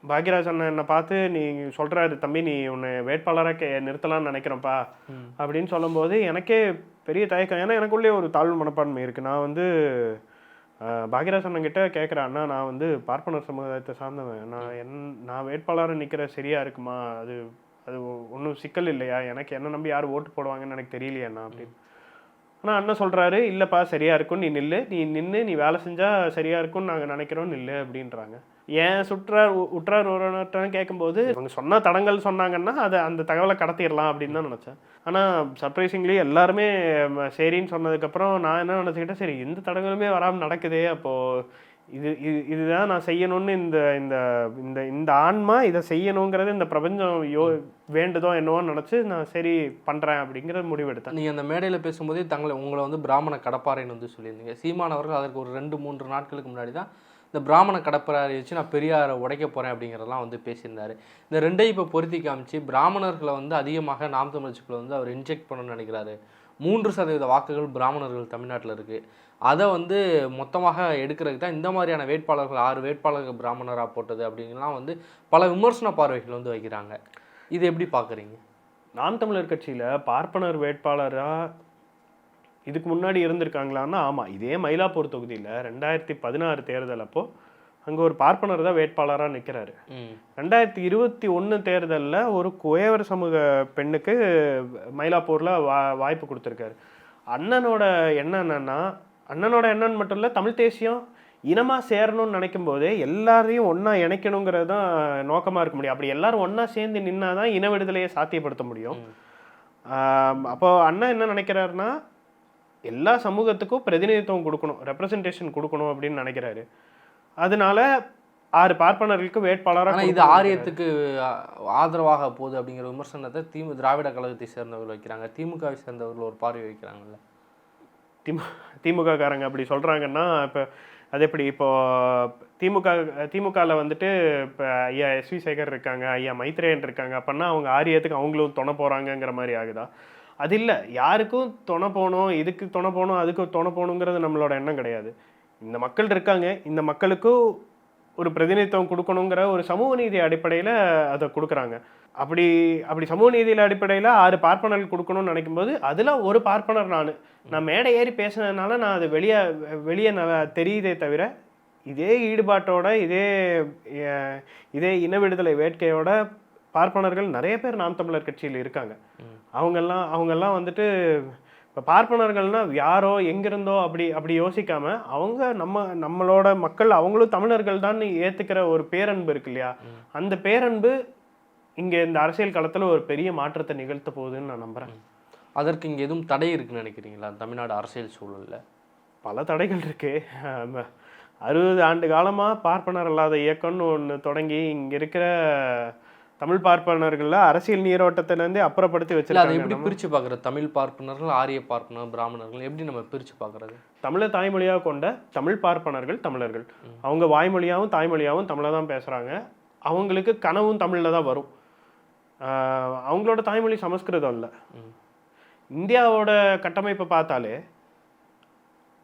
பாக்யராஜ் அண்ணன் என்னை பார்த்து, நீ சொல்கிறாரு தம்பி, நீ உன்னை வேட்பாளராக நிறுத்தலாம்னு நினைக்கிறேன்ப்பா அப்படின்னு சொல்லும்போது எனக்கே பெரிய தயக்கம். ஏன்னா எனக்குள்ளே ஒரு தாழ்வு மனப்பான்மை இருக்குது. நான் வந்து பாக்யராஜ் அண்ணன்கிட்ட கேட்குறேன், அண்ணா நான் வந்து பார்ப்பனர் சமுதாயத்தை சார்ந்தவன், நான் வேட்பாளராக நிற்கிற சரியா இருக்குமா, அது ஒன்றும் சிக்கல் இல்லையா, எனக்கு என்ன நம்பி யார் ஓட்டு போடுவாங்கன்னு எனக்கு தெரியலையாண்ணா அப்படின்னு. ஆனால் அண்ணன் சொல்கிறாரு, இல்லைப்பா சரியா இருக்கும், நீ நின்று நீ வேலை செஞ்சால் சரியா இருக்கும்னு நாங்கள் நினைக்கிறோம், நில்லு அப்படின்றாங்க. ஏன் உற்றார் உறவினர்கிட்ட கேட்கும்போது இவங்க சொன்ன தடங்கள் சொன்னாங்கன்னா அந்த தகவலை கடத்திடலாம் அப்படின்னு தான் நினச்சேன். ஆனால் சர்ப்ரைசிங்லி எல்லாருமே சரின்னு சொன்னதுக்கப்புறம் நான் என்ன நினச்சிக்கிட்டேன், சரி எந்த தடங்களுமே வராமல் நடக்குதே, அப்போது இதுதான் நான் செய்யணும்னு இந்த ஆன்மா இதை செய்யணுங்கிறது இந்த பிரபஞ்சம் வேண்டுதோ என்னவோன்னு நினச்சி நான் சரி பண்ணுறேன் அப்படிங்கிற முடிவெடுத்தேன். நீங்கள் அந்த மேடையில் பேசும்போதே உங்களை வந்து பிராமண கடப்பாறைன்னு வந்து சொல்லியிருந்தீங்க. சீமானவர்கள் அதற்கு ஒரு 2-3 நாட்களுக்கு முன்னாடி தான் இந்த பிராமண கடப்பாறை வச்சு நான் பெரியாரை உடைக்க போகிறேன் அப்படிங்கிறதெல்லாம் வந்து பேசியிருந்தார். இந்த ரெண்டையும் இப்போ பொருத்தி காமிச்சு பிராமணர்களை வந்து அதிகமாக நாம் தமிழர்களை வந்து அவர் இன்ஜெக்ட் பண்ணணும்னு நினைக்கிறாரு. 3% வாக்குகள் பிராமணர்கள் தமிழ்நாட்டில் இருக்குது. அதை வந்து மொத்தமாக எடுக்கிறதுக்கு தான் இந்த மாதிரியான வேட்பாளர்கள் 6 வேட்பாளர்கள் பிராமணராக போட்டது அப்படிங்கலாம் வந்து பல விமர்சன பார்வைகள் வந்து வைக்கிறாங்க. இது எப்படி பார்க்குறீங்க? நாம் தமிழர் கட்சியில் பார்ப்பனர் வேட்பாளராக இதுக்கு முன்னாடி இருந்திருக்காங்களான்னா ஆமாம். இதே மயிலாப்பூர் தொகுதியில் 2016 தேர்தல் அப்போது அங்கே ஒரு பார்ப்பனர் தான் வேட்பாளராக நிற்கிறாரு. 2021 தேர்தலில் ஒரு குயவர் சமூக பெண்ணுக்கு மயிலாப்பூரில் வாய்ப்பு கொடுத்துருக்காரு. அண்ணனோட எண்ணம் என்னன்னா, அண்ணனோட எண்ணம் மட்டும் இல்லை, தமிழ் தேசியம் இனமாக சேரணும்னு நினைக்கும் போதே எல்லாரையும் ஒன்றா இணைக்கணுங்கிறது தான் நோக்கமாக இருக்க முடியும். அப்படி எல்லாரும் ஒன்றா சேர்ந்து நின்னா தான் இன விடுதலையை சாத்தியப்படுத்த முடியும். அப்போ அண்ணன் என்ன நினைக்கிறாருன்னா, எல்லா சமூகத்துக்கும் பிரதிநிதித்துவம் கொடுக்கணும், ரெப்ரசன்டேஷன் கொடுக்கணும் அப்படின்னு நினைக்கிறாரு. அதனால 6 பார்ப்பனர்களுக்கு வேட்பாளராக, இது ஆரியத்துக்கு ஆதரவாக போகுது அப்படிங்கிற விமர்சனத்தை திராவிட கழகத்தை சேர்ந்தவர்கள் வைக்கிறாங்க. திமுகவை சேர்ந்தவர்கள் ஒரு பார்வை வைக்கிறாங்கல்ல. திமுக காரங்க அப்படி சொல்கிறாங்கன்னா இப்போ அது எப்படி? இப்போது திமுகவில் வந்துட்டு இப்போ ஐயா எஸ்வி சேகர் இருக்காங்க, ஐயா மைத்ரேயன் இருக்காங்க, அப்படின்னா அவங்க ஆரியத்துக்கு அவங்களும் துணை போகிறாங்கங்கிற மாதிரி ஆகுதா? அது இல்லை, யாருக்கும் துணை போகணும், இதுக்கு துணை போகணும், அதுக்கு துணை போகணுங்கிறது நம்மளோட எண்ணம் கிடையாது. இந்த மக்கள் இருக்காங்க, இந்த மக்களுக்கும் ஒரு பிரதிநிதித்துவம் கொடுக்கணுங்கிற ஒரு சமூக நீதி அடிப்படையில் அதை கொடுக்குறாங்க. அப்படி அப்படி சமூக நீதியில் அடிப்படையில் 6 பார்ப்பனர்கள் கொடுக்கணும்னு நினைக்கும்போது அதில் ஒரு பார்ப்பனர் நான் மேடை ஏறி பேசுனதுனால நான் அது வெளியே நல்லா தெரியுதே தவிர இதே ஈடுபாட்டோட இதே இன விடுதலை வேட்கையோட பார்ப்பனர்கள் நிறைய பேர் நாம் தமிழர் கட்சியில் இருக்காங்க. அவங்கெல்லாம் வந்துட்டு இப்போ பார்ப்பனர்கள்னா யாரோ எங்கிருந்தோ அப்படி யோசிக்காம அவங்க நம்மளோட மக்கள் அவங்களும் தமிழர்கள் தான் ஏற்றுக்கிற ஒரு பேரன்பு இருக்கு இல்லையா, அந்த பேரன்பு இங்கே இந்த அரசியல் களத்தில் ஒரு பெரிய மாற்றத்தை நிகழ்த்த போகுதுன்னு நான் நம்புகிறேன். அதற்கு இங்கே எதுவும் தடை இருக்குன்னு நினைக்கிறீங்களா? தமிழ்நாடு அரசியல் சூழலில் பல தடைகள் இருக்கு. 60 ஆண்டு காலமாக பார்ப்பனர் அல்லாத இயக்கம்னு ஒன்று தொடங்கி இங்கே இருக்கிற தமிழ் பார்ப்பனர்களில் அரசியல் நீரோட்டத்திலேருந்தே அப்புறப்படுத்தி வச்சிருக்காங்க. அதை எப்படி பிரித்து பார்க்குறது? தமிழ் பார்ப்பனர்கள், ஆரிய பார்ப்பனர், பிராமணர்கள் எப்படி நம்ம பிரித்து பார்க்குறது? தமிழை தாய்மொழியாக கொண்ட தமிழ் பார்ப்பனர்கள் தமிழர்கள். அவங்க வாய்மொழியாகவும் தாய்மொழியாகவும் தமிழை தான் பேசுகிறாங்க. அவங்களுக்கு கனவும் தமிழில் தான் வரும். அவங்களோட தாய்மொழி சமஸ்கிருதம் இல்லை. இந்தியாவோட கட்டமைப்பை பார்த்தாலே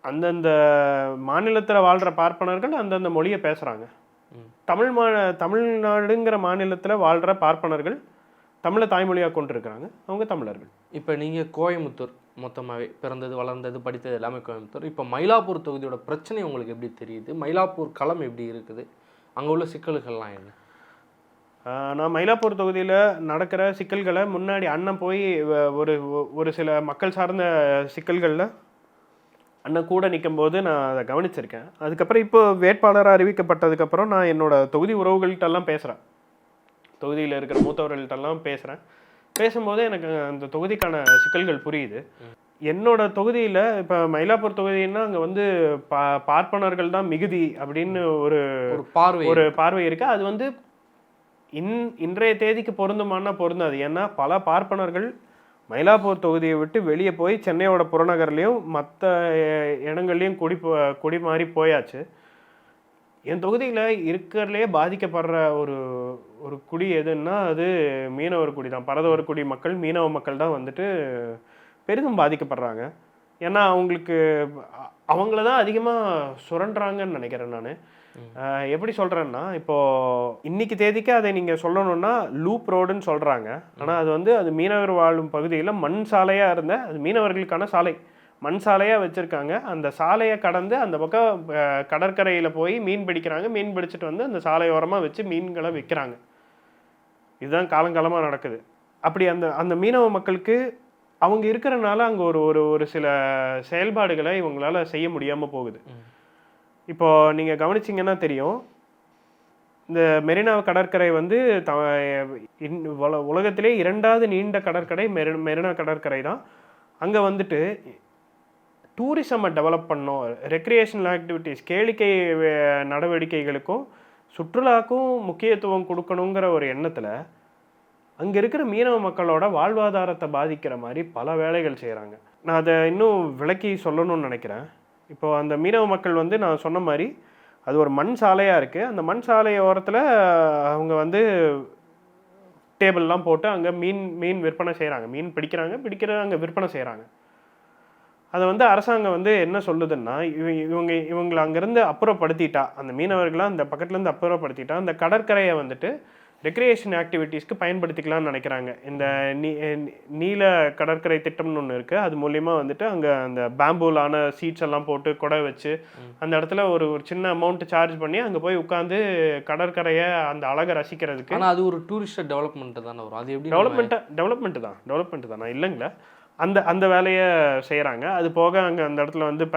அந்தந்த மாநிலத்தில் வாழ்கிற பார்ப்பனர்கள் அந்தந்த மொழியை பேசுகிறாங்க. தமிழ்நாடுங்கிற மாநிலத்தில் வாழ்கிற பார்ப்பனர்கள் தமிழை தாய்மொழியாக கொண்டிருக்கிறாங்க. அவங்க தமிழர்கள். இப்போ நீங்கள் கோயம்புத்தூர் மொத்தமாகவே பிறந்தது வளர்ந்தது படித்தது எல்லாமே கோயம்புத்தூர். இப்போ மயிலாப்பூர் தொகுதியோட பிரச்சனை உங்களுக்கு எப்படி தெரியுது? மயிலாப்பூர் களம் எப்படி இருக்குது? அங்கே உள்ள சிக்கல்கள்லாம் என்ன? நான் மயிலாப்பூர் தொகுதியில் நடக்கிற சிக்கல்களை முன்னாடி அண்ணன் போய் ஒரு சில மக்கள் சார்ந்த சிக்கல்களில் அண்ணன் கூட நிற்கும் போது நான் அதை கவனிச்சிருக்கேன். அதுக்கப்புறம் இப்போ வேட்பாளராக அறிவிக்கப்பட்டதுக்கப்புறம் நான் என்னோட தொகுதி உறவுகள்கிட்டலாம் பேசுகிறேன். தொகுதியில் இருக்கிற மூத்தவர்கள்ட்டெல்லாம் பேசும்போது எனக்கு அந்த தொகுதிக்கான சிக்கல்கள் புரியுது. என்னோட தொகுதியில் இப்போ மயிலாப்பூர் தொகுதின்னா அங்கே வந்து பார்ப்பனர்கள் தான் மிகுதி அப்படின்னு ஒரு பார்வை இருக்குது. அது வந்து இன்றைய தேதிக்கு பொருந்துமானா பொருந்தாது. ஏன்னா பல பார்ப்பனர்கள் மயிலாப்பூர் தொகுதியை விட்டு வெளியே போய் சென்னையோட புறநகர்லேயும் மற்ற இடங்கள்லையும் குடி மாறி போயாச்சு. என் தொகுதியில் இருக்கிறதுலே பாதிக்கப்படுற ஒரு குடி எதுன்னா அது மீனவர் குடி தான். பரதவர் குடி மக்கள், மீனவ மக்கள் தான் வந்துட்டு பெரிதும் பாதிக்கப்படுறாங்க. ஏன்னா அவங்கள தான் அதிகமாக சுரண்டுறாங்கன்னு நினைக்கிறேன் நான். எப்படி சொல்கிறேன்னா, இப்போது இன்னைக்கு தேதிக்கு அதை நீங்கள் சொல்லணும்னா லூப் ரோடுன்னு சொல்கிறாங்க. ஆனால் அது மீனவர் வாழும் பகுதியில் மண் சாலையாக இருந்த அது மீனவர்களுக்கான சாலை, மண் சாலையாக வச்சுருக்காங்க. அந்த சாலையை கடந்து அந்த பக்கம் கடற்கரையில் போய் மீன் பிடிக்கிறாங்க. மீன் பிடிச்சிட்டு வந்து அந்த சாலையோரமாக வச்சு மீன்களை விற்கிறாங்க. இதுதான் காலங்காலமாக நடக்குது. அப்படி அந்த மீனவ மக்களுக்கு அவங்க இருக்கிறனால அங்கே ஒரு சில செயல்பாடுகளை இவங்களால செய்ய முடியாமல் போகுது. இப்போது நீங்கள் கவனிச்சிங்கன்னா தெரியும், இந்த மெரினா கடற்கரை வந்து உலகத்திலே 2வது நீண்ட கடற்கரை மெரினா கடற்கரை தான். அங்கே வந்துட்டு டூரிசமை டெவலப் பண்ணோம், ரெக்ரியேஷனல் ஆக்டிவிட்டீஸ், கேளிக்கை நடவடிக்கைகளுக்கும் சுற்றுலாக்கும் முக்கியத்துவம் கொடுக்கணுங்கிற ஒரு எண்ணத்தில் அங்கே இருக்கிற மீனவ மக்களோட வாழ்வாதாரத்தை பாதிக்கிற மாதிரி பல வேலைகள் செய்கிறாங்க. நான் அதை இன்னும் விளக்கி சொல்லணும்னு நினைக்கிறேன். இப்போது அந்த மீனவ மக்கள் வந்து நான் சொன்ன மாதிரி அது ஒரு மண் சாலையாக இருக்குது. அந்த மண் சாலை ஓரத்தில் அவங்க வந்து டேபிள்லாம் போட்டு அங்கே மீன் விற்பனை செய்கிறாங்க. மீன் பிடிக்கிறது அங்கே விற்பனை செய்கிறாங்க. அதை வந்து அரசாங்கம் வந்து என்ன சொல்லுதுன்னா, இவங்களை அங்கேருந்து அப்புறப்படுத்திட்டா, அந்த மீனவர்களை அந்த பக்கத்துலேருந்து அப்புறப்படுத்திட்டா அந்த கடற்கரையை வந்துட்டு ரெக்ரியேஷன் ஆக்டிவிட்டீஸ்க்கு பயன்படுத்திக்கலாம்னு நினைக்கிறாங்க. இந்த நீல கடற்கரை திட்டம்னு ஒன்று இருக்குது. அது மூலிமா வந்துட்டு அங்கே அந்த பேம்பூலான சீட்ஸ் எல்லாம் போட்டு கொடை வச்சு அந்த இடத்துல ஒரு சின்ன அமௌண்ட் சார்ஜ் பண்ணி அங்கே போய் உட்காந்து கடற்கரையை அந்த அழகை ரசிக்கிறதுக்கு. ஆனால் அது ஒரு டூரிஸ்ட் டெவலப்மெண்ட்டு தானே வரும். அது எப்படி டெவலப்மெண்ட்டு தான் நான் இல்லைங்களா. அந்த வேலையை செய்கிறாங்க. அது போக அங்கே அந்த இடத்துல வந்து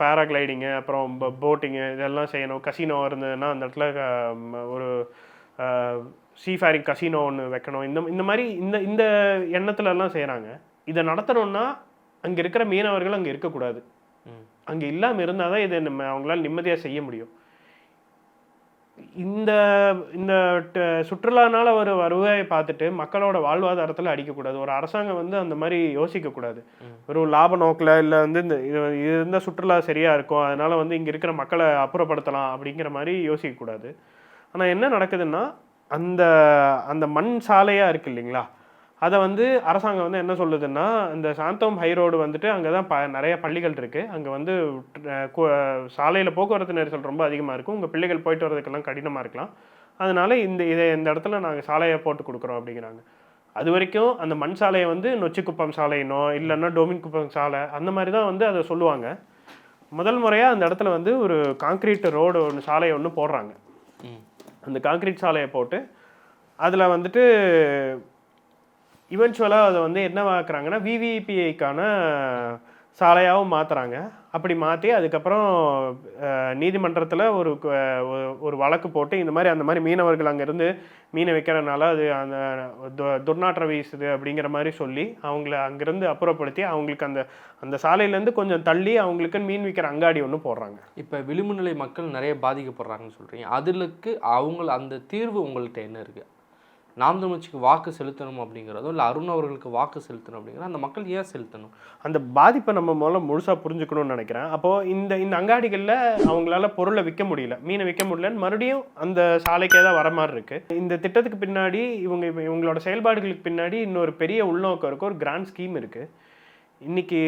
பேராகிளைடிங்கு, அப்புறம் போட்டிங்கு இதெல்லாம் செய்யணும். கசினோ இருந்ததுன்னா அந்த இடத்துல ஒரு சீஃபேரிங் கசினோ ஒன்று வைக்கணும். இந்த மாதிரி இந்த எண்ணத்துலலாம் செய்கிறாங்க. இதை நடத்தணும்னா அங்கே இருக்கிற மீனவர்கள் அங்கே இருக்கக்கூடாது. அங்கே இல்லாமல் இருந்தால் தான் இதை அவங்களால நிம்மதியாக செய்ய முடியும். இந்த சுற்றுலானால ஒரு வருவாயை பார்த்துட்டு மக்களோட வாழ்வாதாரத்தில் அடிக்கக்கூடாது. ஒரு அரசாங்கம் வந்து அந்த மாதிரி யோசிக்கக்கூடாது. வெறும் லாப நோக்கில் இல்லை வந்து இது இருந்தால் சுற்றுலா சரியாக இருக்கும், அதனால் வந்து இங்கே இருக்கிற மக்களை அப்புறப்படுத்தலாம் அப்படிங்கிற மாதிரி யோசிக்கக்கூடாது. ஆனால் என்ன நடக்குதுன்னா, அந்த மண் சாலையாக இருக்குது இல்லைங்களா, அதை வந்து அரசாங்கம் வந்து என்ன சொல்லுதுன்னா, இந்த சாந்தோம் ஹை ரோடு வந்துட்டு அங்கே தான் நிறைய பள்ளிகள் இருக்குது. அங்கே வந்து சாலையில் போக்குவரத்து நெரிசல் ரொம்ப அதிகமாக இருக்கும். உங்கள் பிள்ளைகள் போயிட்டு வரதுக்கெல்லாம் கடினமாக இருக்கலாம். அதனால இந்த இடத்துல நாங்கள் சாலையை போட்டு கொடுக்குறோம் அப்படிங்கிறாங்க. அது வரைக்கும் அந்த மண் சாலையை வந்து நொச்சிக்குப்பம் சாலைனோ இல்லைன்னா டோமின் குப்பம் சாலை அந்த மாதிரி தான் வந்து அதை சொல்லுவாங்க. முதல் முறையாக அந்த இடத்துல வந்து ஒரு கான்கிரீட் ரோடு ஒன்று சாலையை ஒன்று போடுறாங்க. அந்த கான்கிரீட் சாலையை போட்டு அதில் வந்துட்டு இவென்ச்சுவலாக அதை வந்து என்னவாக்குறாங்கன்னா விவிபிஐக்கான சாலையாகவும் மாற்றுறாங்க. அப்படி மாற்றி அதுக்கப்புறம் நீதிமன்றத்தில் ஒரு வழக்கு போட்டு இந்த மாதிரி அந்த மாதிரி மீனவர்கள் அங்கேருந்து மீனை வைக்கிறனால அது அந்த துர்நாற்றம் வீசுது அப்படிங்கிற மாதிரி சொல்லி அவங்கள அங்கேருந்து அப்புறப்படுத்தி அவங்களுக்கு அந்த சாலையிலேருந்து கொஞ்சம் தள்ளி அவங்களுக்கு மீன் விற்கிற அங்காடி ஒன்று போடுறாங்க. இப்போ விளிம்புநிலை மக்கள் நிறைய பாதிக்கப்படுறாங்கன்னு சொல்கிறீங்க. அதுக்கு அந்த தீர்வு உங்கள்கிட்ட என்ன இருக்குது? நாம் தமிழ் கட்சிக்கு வாக்கு செலுத்தணும் அப்படிங்கிறதோ இல்லை அருண் அவர்களுக்கு வாக்கு செலுத்தணும் அப்படிங்கிற அந்த மக்கள் ஏன் செலுத்தணும்? அந்த பாதிப்பை நம்ம முதல்ல முழுசாக புரிஞ்சுக்கணும்னு நினைக்கிறேன். அப்போது இந்த அங்காடிகளில் அவங்களால பொருளை விற்க முடியல, மீனை விற்க முடியலன்னு மறுபடியும் அந்த சாலைக்கே தான் வர மாதிரி இருக்குது. இந்த திட்டத்துக்கு பின்னாடி இவங்களோட செயல்பாடுகளுக்கு பின்னாடி இன்னொரு பெரிய உள்நோக்கம் இருக்குது, ஒரு கிராண்ட் ஸ்கீம் இருக்குது. இன்னைக்கு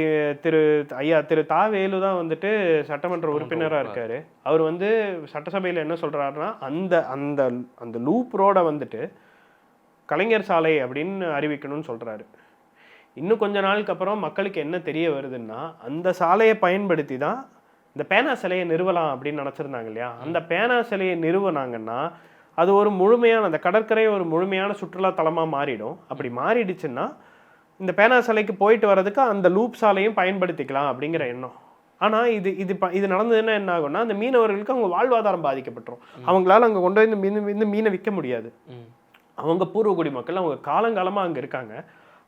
திரு தா வேலு தான் வந்துட்டு சட்டமன்ற உறுப்பினராக இருக்காரு. அவர் வந்து சட்டசபையில் என்ன சொல்கிறாருன்னா அந்த லூப் ரோடை வந்துட்டு கலைஞர் சாலை அப்படின்னு அறிவிக்கணும்னு சொல்கிறாரு. இன்னும் கொஞ்ச நாளுக்கு அப்புறம் மக்களுக்கு என்ன தெரிய வருதுன்னா அந்த சாலையை பயன்படுத்தி தான் இந்த பேனா சிலையை நிறுவலாம் அப்படின்னு நினச்சிருந்தாங்க இல்லையா. அந்த பேனா சிலையை நிறுவனாங்கன்னா அது ஒரு முழுமையான அந்த கடற்கரை ஒரு முழுமையான சுற்றுலா தலமாக மாறிடும். அப்படி மாறிடுச்சுன்னா இந்த பேனா சிலைக்கு போயிட்டு வர்றதுக்கு அந்த லூப் சாலையும் பயன்படுத்திக்கலாம் அப்படிங்கிற எண்ணம். ஆனால் இது நடந்ததுன்னா என்ன ஆகும்னா அந்த மீனவர்களுக்கு அவங்க வாழ்வாதாரம் பாதிக்கப்பட்டுரும். அவங்களால அங்கே கொண்டு வந்து மீனை விற்க முடியாது. அவங்க பூர்வகுடி மக்கள் அவங்க காலங்காலமாக அங்கே இருக்காங்க.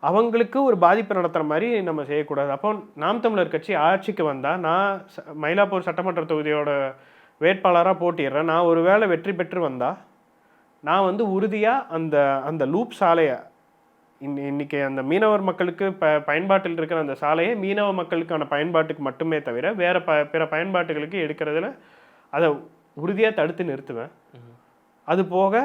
அவங்களுக்கு ஒரு பாதிப்பு நடத்துகிற மாதிரி நம்ம செய்யக்கூடாது. அப்போ நாம் தமிழர் கட்சி ஆட்சிக்கு வந்தால் நான் மயிலாப்பூர் சட்டமன்ற தொகுதியோட வேட்பாளராக போட்டிடுறேன். நான் ஒரு வேளை வெற்றி பெற்று வந்தால் நான் வந்து உறுதியாக அந்த லூப் சாலையை இன்னைக்கு அந்த மீனவர் மக்களுக்கு பயன்பாட்டில் இருக்கிற அந்த சாலையை மீனவ மக்களுக்கான பயன்பாட்டுக்கு மட்டுமே தவிர வேறு பிற பயன்பாட்டுகளுக்கு எடுக்கிறதுல அதை உறுதியாக தடுத்து நிறுத்துவேன். அது போக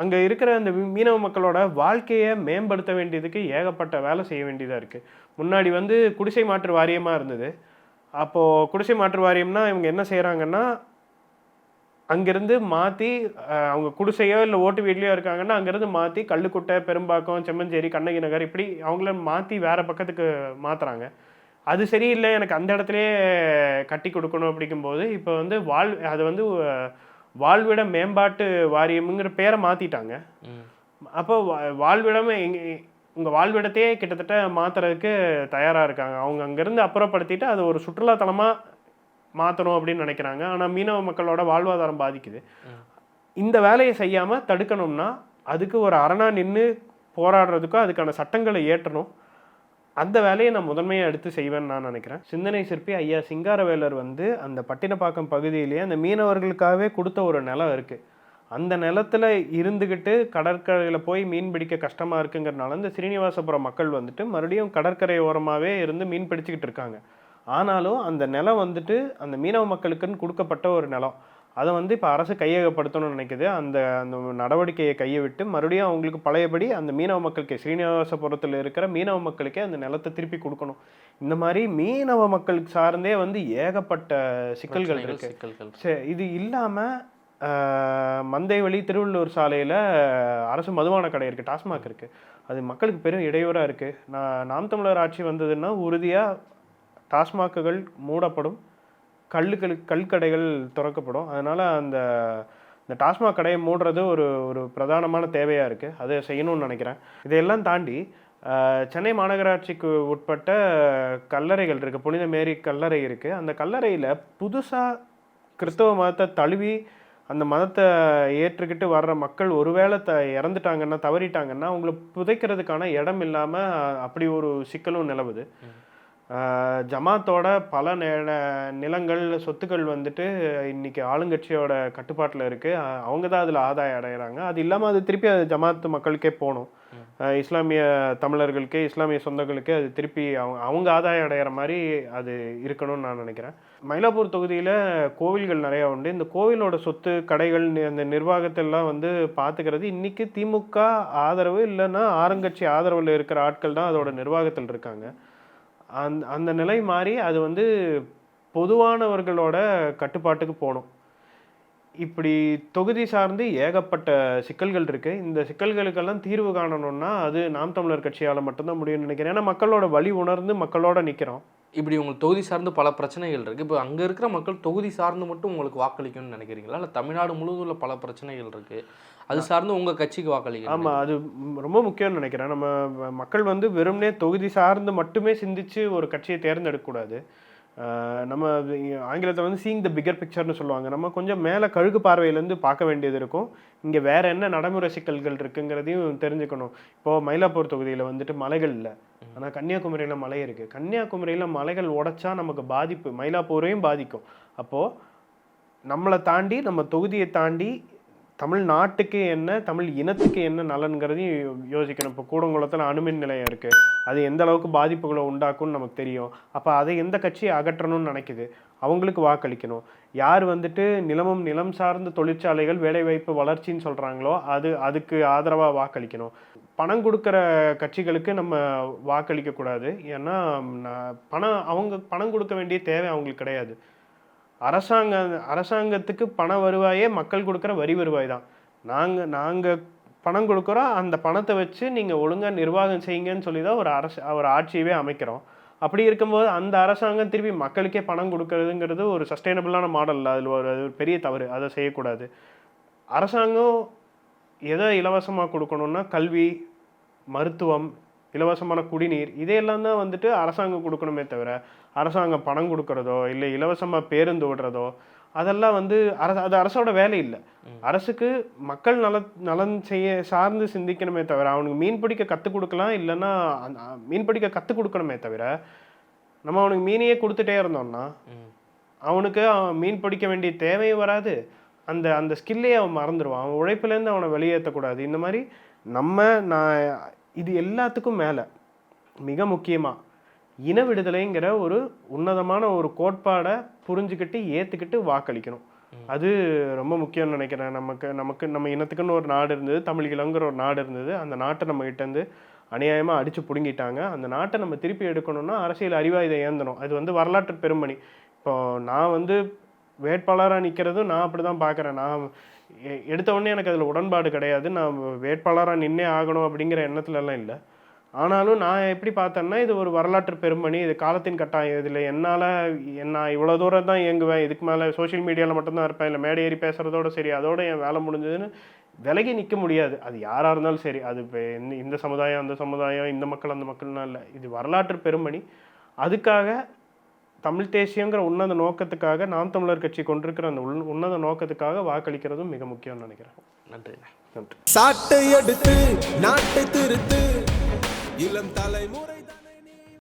அங்கே இருக்கிற அந்த மீனவ மக்களோட வாழ்க்கையை மேம்படுத்த வேண்டியதுக்கு ஏகப்பட்ட வேலை செய்ய வேண்டியதாக இருக்குது. முன்னாடி வந்து குடிசை மாற்று வாரியமாக இருந்தது. அப்போது குடிசை மாற்று வாரியம்னா இவங்க என்ன செய்கிறாங்கன்னா அங்கேருந்து மாற்றி அவங்க குடிசையோ இல்லை ஓட்டு வீட்லையோ இருக்காங்கன்னா அங்கேருந்து மாற்றி கள்ளுக்குட்டை, பெரும்பாக்கம், செம்மஞ்சேரி, கண்ணகி நகர் இப்படி அவங்கள மாற்றி வேறு பக்கத்துக்கு மாற்றுறாங்க. அது சரியில்லை, எனக்கு அந்த இடத்துலையே கட்டி கொடுக்கணும் அப்படிங்கும்போது இப்போ வந்து அது வந்து வாழ்விட மேம்பாட்டு வாரியம்ங்கிற பேரை மாற்றிட்டாங்க. அப்போ வாழ்விடம் உங்கள் வாழ்விடத்தையே கிட்டத்தட்ட மாற்றுறதுக்கு தயாராக இருக்காங்க. அவங்க அங்கேருந்து அப்புறப்படுத்திட்டு அது ஒரு சுற்றுலாத்தலமாக மாற்றணும் அப்படின்னு நினைக்கிறாங்க. ஆனால் மீனவ மக்களோட வாழ்வாதாரம் பாதிக்குது. இந்த வேலையை செய்யாமல் தடுக்கணும்னா அதுக்கு ஒரு அரணாக நின்று போராடுறதுக்கும் அதுக்கான சட்டங்களை ஏற்றணும். அந்த வேலையை நான் முதன்மையாக எடுத்து செய்வேன்னு நான் நினைக்கிறேன். சிந்தனை சிற்பி ஐயா சிங்காரவேலர் வந்து அந்த பட்டினப்பாக்கம் பகுதியிலேயே அந்த மீனவர்களுக்காகவே கொடுத்த ஒரு நிலம் இருக்குது. அந்த நிலத்தில் இருந்துக்கிட்டு கடற்கரையில் போய் மீன் பிடிக்க கஷ்டமாக இருக்குங்கிறனால இந்த ஸ்ரீனிவாசபுரம் மக்கள் வந்துட்டு மறுபடியும் கடற்கரை ஓரமாகவே இருந்து மீன் பிடிச்சிக்கிட்டு இருக்காங்க. ஆனாலும் அந்த நிலம் வந்துட்டு அந்த மீனவ மக்களுக்குன்னு கொடுக்கப்பட்ட ஒரு நிலம். அதை வந்து இப்போ அரசு கையகப்படுத்தணும்னு நினைக்குது. அந்த நடவடிக்கையை கையை விட்டு மறுபடியும் அவங்களுக்கு பழையபடி அந்த மீனவ மக்களுக்கு ஸ்ரீனிவாசபுரத்தில் இருக்கிற மீனவ மக்களுக்கே அந்த நிலத்தை திருப்பி கொடுக்கணும். இந்த மாதிரி மீனவ மக்களுக்கு சார்ந்தே வந்து ஏகப்பட்ட சிக்கல்கள் இருக்கு. சரி, இது இல்லாமல் மந்தைவெளி திருவள்ளூர் சாலையில் அரசு மதுபான கடை இருக்குது, டாஸ்மாக் இருக்குது. அது மக்களுக்கு பெரும் இடையூறாக இருக்குது. நாம் தமிழர் ஆட்சி வந்ததுன்னா உறுதியாக டாஸ்மாக்குகள் மூடப்படும், கல்கடைகள் திறக்கப்படும். அதனால் அந்த டாஸ்மாக் கடையை மூடுறது ஒரு பிரதானமான தேவையாக இருக்குது. அதை செய்யணும்னு நினைக்கிறேன். இதையெல்லாம் தாண்டி சென்னை மாநகராட்சிக்கு உட்பட்ட கல்லறைகள் இருக்குது. புனித மேரி கல்லறை இருக்குது. அந்த கல்லறையில் புதுசாக கிறிஸ்தவ மதத்தை தழுவி அந்த மதத்தை ஏற்றுக்கிட்டு வர்ற மக்கள் ஒருவேளை இறந்துட்டாங்கன்னா, தவறிட்டாங்கன்னா அவங்கள புதைக்கிறதுக்கான இடம் இல்லாமல் அப்படி ஒரு சிக்கலும் நிலவுது. ஜமாத்தோட பல நிலங்கள், சொத்துக்கள் வந்துட்டு இன்னைக்கு ஆளுங்கட்சியோட கட்டுப்பாட்டில் இருக்குது. அவங்க தான் அதில் ஆதாயம் அடைகிறாங்க. அது இல்லாமல் அது திருப்பி அது ஜமாத்து மக்களுக்கே போகணும். இஸ்லாமிய தமிழர்களுக்கு, இஸ்லாமிய சொந்தங்களுக்கே அது திருப்பி அவங்க ஆதாயம் அடைகிற மாதிரி அது இருக்கணும்னு நான் நினைக்கிறேன். மயிலாப்பூர் தொகுதியில் கோவில்கள் நிறையா உண்டு. இந்த கோவிலோட சொத்து, கடைகள், அந்த நிர்வாகத்தெல்லாம் வந்து பார்த்துக்கிறது இன்றைக்கி திமுக ஆதரவு இல்லைன்னா ஆளுங்கட்சி ஆதரவில் இருக்கிற ஆட்கள் தான் அதோட நிர்வாகத்தில் இருக்காங்க. அந்த நிலை மாறி அது வந்து பொதுவானவர்களோட கட்டுப்பாட்டுக்கு போகணும். இப்படி தொகுதி சார்ந்து ஏகப்பட்ட சிக்கல்கள் இருக்கு. இந்த சிக்கல்களுக்கெல்லாம் தீர்வு காணணும்னா அது நாம் தமிழர் கட்சியால மட்டும்தான் முடியும்னு நினைக்கிறேன். ஏன்னா மக்களோட வலி உணர்ந்து மக்களோட நிக்கிறோம். இப்படி உங்களுக்கு தொகுதி சார்ந்து பல பிரச்சனைகள் இருக்குது. இப்போ அங்கே இருக்கிற மக்கள் தொகுதி சார்ந்து மட்டும் உங்களுக்கு வாக்களிக்கணும்னு நினைக்கிறீங்களா? இல்லை தமிழ்நாடு முழுவதும் உள்ள பல பிரச்சனைகள் இருக்குது, அது சார்ந்து உங்கள் கட்சிக்கு வாக்களிக்கணும்? ஆமாம், அது ரொம்ப முக்கியம்னு நினைக்கிறேன். நம்ம மக்கள் வந்து வெறுமனே தொகுதி சார்ந்து மட்டுமே சிந்திச்சு ஒரு கட்சியை தேர்ந்தெடுக்கக்கூடாது. நம்ம ஆங்கிலத்தில் வந்து சீயிங் த பிகர் பிக்சர்னு சொல்லுவாங்க. நம்ம கொஞ்சம் மேலே கழுகு பார்வையிலேருந்து பார்க்க வேண்டியது இருக்கும். இங்கே வேற என்ன நடைமுறை சிக்கல்கள் இருக்குங்கிறதையும் தெரிஞ்சுக்கணும். இப்போது மயிலாப்பூர் தொகுதியில் வந்துட்டு மலைகள் இல்லை, ஆனால் கன்னியாகுமரியில் மலை இருக்குது. கன்னியாகுமரியில் மலைகள் உடைச்சா நமக்கு பாதிப்பு, மயிலாப்பூரையும் பாதிக்கும். அப்போது நம்மளை தாண்டி, நம்ம தொகுதியை தாண்டி தமிழ்நாட்டுக்கு என்ன, தமிழ் இனத்துக்கு என்ன நலன்கிறதையும் யோசிக்கணும். இப்போ கூடங்குளத்தில் அணுமின் நிலையம் இருக்குது, அது எந்த அளவுக்கு பாதிப்புகளை உண்டாக்கும்னு நமக்கு தெரியும். அப்போ அதை எந்த கட்சியை அகற்றணும்னு நினைக்குது, அவங்களுக்கு வாக்களிக்கணும். யார் வந்துட்டு நிலம் சார்ந்த தொழிற்சாலைகள் வேலைவாய்ப்பு வளர்ச்சின்னு சொல்கிறாங்களோ அதுக்கு ஆதரவாக வாக்களிக்கணும். பணம் கொடுக்குற கட்சிகளுக்கு நம்ம வாக்களிக்கக்கூடாது. ஏன்னா அவங்க பணம் கொடுக்க வேண்டிய தேவை அவங்களுக்கு கிடையாது. அரசாங்கத்துக்கு பண வருவாயே மக்கள் கொடுக்குற வரி வருவாய் தான். நாங்கள் பணம் கொடுக்குறோம், அந்த பணத்தை வச்சு நீங்கள் ஒழுங்காக நிர்வாகம் செய்யுங்கன்னு சொல்லி தான் ஒரு ஆட்சியவே அமைக்கிறோம். அப்படி இருக்கும்போது அந்த அரசாங்கம் திருப்பி மக்களுக்கே பணம் கொடுக்கறதுங்கிறது ஒரு சஸ்டைனபிளான மாடல். அதில் ஒரு பெரிய தவறு, அதை செய்யக்கூடாது. அரசாங்கம் எதை இலவசமாக கொடுக்கணும்னா கல்வி, மருத்துவம், இலவசமான குடிநீர், இதையெல்லாம் தான் வந்துட்டு அரசாங்கம் கொடுக்கணுமே தவிர அரசாங்கம் பணம் கொடுக்கறதோ இல்லை இலவசமாக பேருந்து விடுறதோ அதெல்லாம் வந்து அது அரசோட வேலை இல்லை. அரசுக்கு மக்கள் நலன் சார்ந்து சிந்திக்கணுமே தவிர அவனுக்கு மீன் பிடிக்க கற்றுக் கொடுக்கலாம், இல்லைன்னா மீன் பிடிக்க கற்றுக் கொடுக்கணுமே தவிர நம்ம அவனுக்கு மீனையே கொடுத்துட்டே இருந்தோம்னா அவனுக்கு மீன் பிடிக்க வேண்டிய தேவையும் வராது, அந்த ஸ்கில்லே அவன் மறந்துடுவான், அவன் உழைப்புலேருந்து அவனை வெளியேற்றக்கூடாது. இந்த மாதிரி நான் இது எல்லாத்துக்கும் மேலே மிக முக்கியமாக இன விடுதலைங்கிற ஒரு உன்னதமான ஒரு கோட்பாடை புரிஞ்சுக்கிட்டு ஏற்றுக்கிட்டு வாக்களிக்கணும். அது ரொம்ப முக்கியம்னு நினைக்கிறேன். நம்ம இனத்துக்குன்னு ஒரு நாடு இருந்தது, தமிழீழங்கிற ஒரு நாடு இருந்தது. அந்த நாட்டை நம்ம கிட்டேருந்து அநியாயமாக அடித்து பிடுங்கிட்டாங்க. அந்த நாட்டை நம்ம திருப்பி எடுக்கணும்னா அரசியல் அறிவாக இதை ஏந்தணும். அது வந்து வரலாற்று பெருமணி. இப்போ நான் வந்து வேட்பாளராக நிற்கிறதும் நான் அப்படி தான் பார்க்குறேன். நான் எடுத்த உடனே எனக்கு அதில் உடன்பாடு கிடையாது, நான் வேட்பாளராக நின்னே ஆகணும் அப்படிங்கிற எண்ணத்துலலாம் இல்லை. ஆனாலும் நான் எப்படி பார்த்தேன்னா இது ஒரு வரலாற்று பெருமணி, இது காலத்தின் கட்டாயம். இதில் நான் இவ்வளோ தூரம் தான் இயங்குவேன், இதுக்கு மேலே சோஷியல் மீடியாவில் மட்டும்தான் இருப்பேன், இல்லை மேடை ஏறி பேசுகிறதோட சரி, அதோட என் வேலை முடிஞ்சதுன்னு விலகி நிற்க முடியாது. அது யாராக இருந்தாலும் சரி, அது இப்போ இந்த சமுதாயம் அந்த சமுதாயம், இந்த மக்கள் அந்த மக்கள்லாம் இல்லை, இது வரலாற்று பெருமணி. அதுக்காக தமிழ் தேசியங்கிற உன்னத நோக்கத்துக்காக நாம் தமிழர் கட்சி கொண்டிருக்கிற அந்த உன்னத நோக்கத்துக்காக வாக்களிக்கிறதும் மிக முக்கியம்னு நினைக்கிறேன். நன்றி. சாட்டை எடுத்து நாட்டை திருத்து இளம் தலைமுறை.